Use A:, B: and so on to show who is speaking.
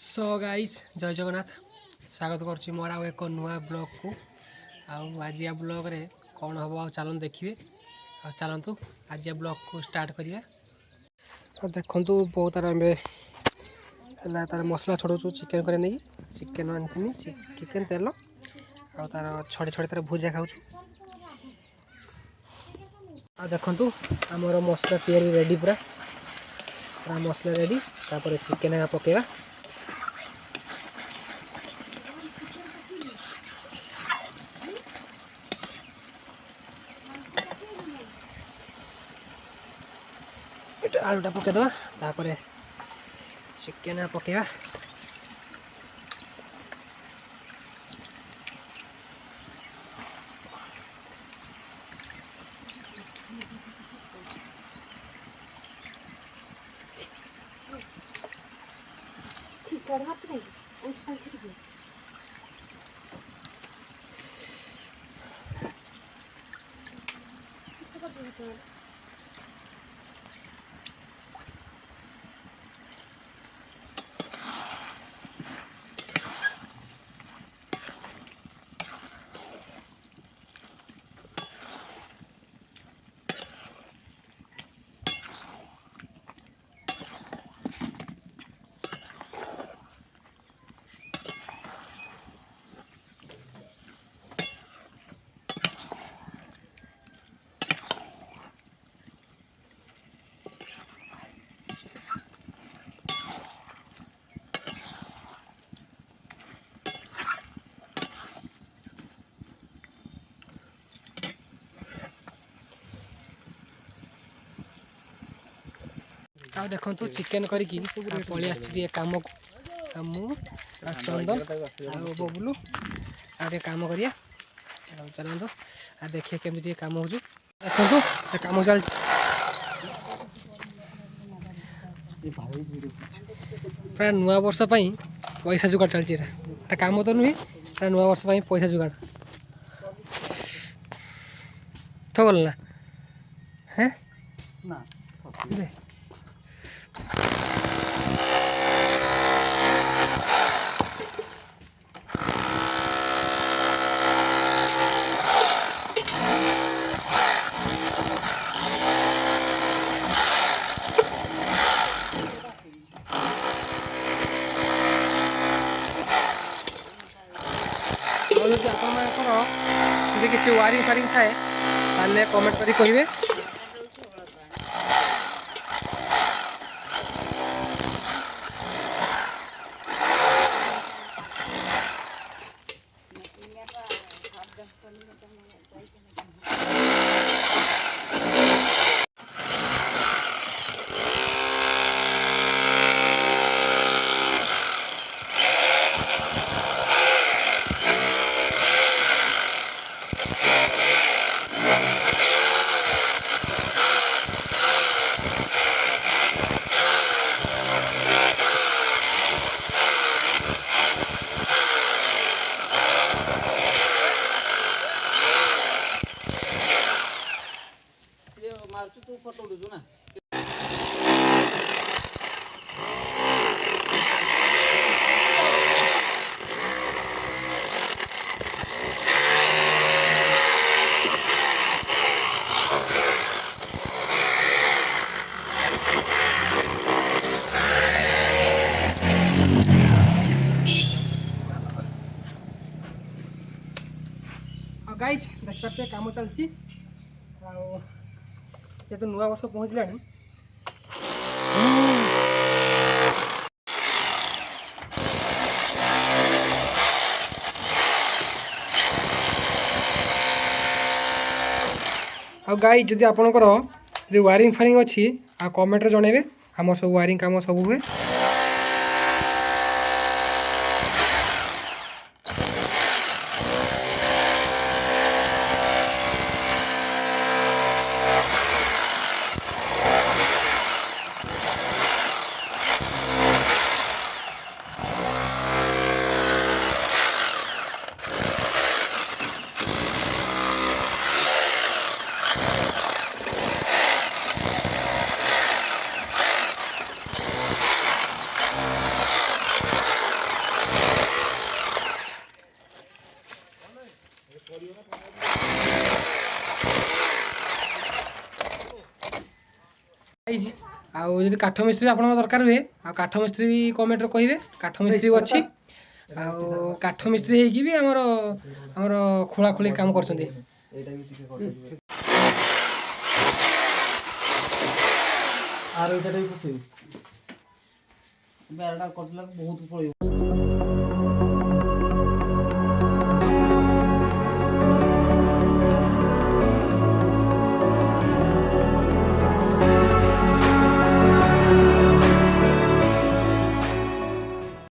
A: So guys जय जगन्नाथ स्वागत करुच्ची मोर आउ एक नुआ ब्लॉग को आज या ब्लॉग रे कौन हम आ चलन देखिए चलतु आज या ब्लॉग को स्टार्ट करिए। देखु बहुत तार तार मसला छड़ाऊ चिकेन करे नहीं चिकेन आनी चिकेन तेल आ तार छड़े छड़े तार भुजा खाऊ देखु आमर मसला तैयारी रेडी पूरा मसला रेडी तापर चिकेन पकेवा आलूटा पकईदे तापर चिकेन पकेवा आ देखु चिकेन करके पलि आसी कम चंदन आ बबलू आ कम करिया चलते आ देखिए केमी कम हो देखु कम चल प्राय नुआ वर्ष पैसा जुगाड़ चलती कम तो नुहे प्राय नुआ वर्ष पैसा जुगाड़ तो बोल ना है जब आप किसी वायरिंग फारिंग थाए ताले कमेंट करी कहिबे।
B: तू फोटो उठू ना
A: गाइज देख पारे कम चलती तो नुआ वर्ष पहुँचला गाइज जदि आपणकर जो वायरिंग फायरिंग अच्छी आ कमेंट जनइबे आम सब वायरिंग काम सब हुए। आउ काठ मिस्त्री आप दरकार हुए आ काठ मिस्त्री भी कमेंट कहे काठ मिस्त्री भी अच्छी आउ काठ मिस्त्री होगी भी आमर खोला खोली काम कर
B: बहुत